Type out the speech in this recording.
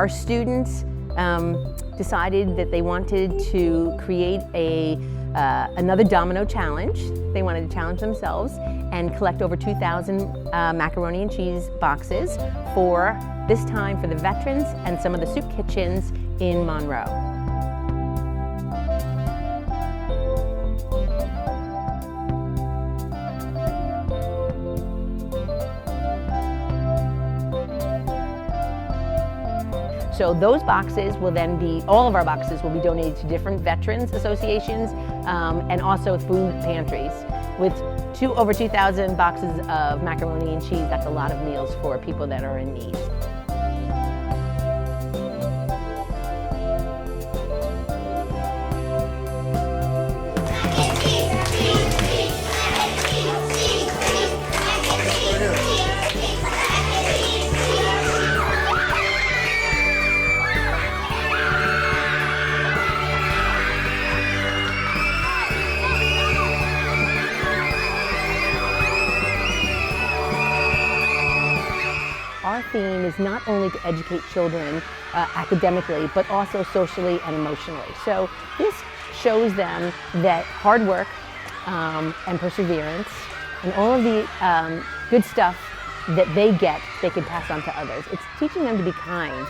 Our students decided that they wanted to create another Domino challenge. They wanted to challenge themselves and collect over 2,000 macaroni and cheese boxes for this time for the veterans and some of the soup kitchens in Monroe. So those boxes will then be, all of our boxes will be donated to different veterans associations and also food pantries. With over 2,000 boxes of macaroni and cheese, that's a lot of meals for people that are in need. Our theme is not only to educate children academically, but also socially and emotionally. So this shows them that hard work and perseverance and all of the good stuff that they get, they can pass on to others. It's teaching them to be kind.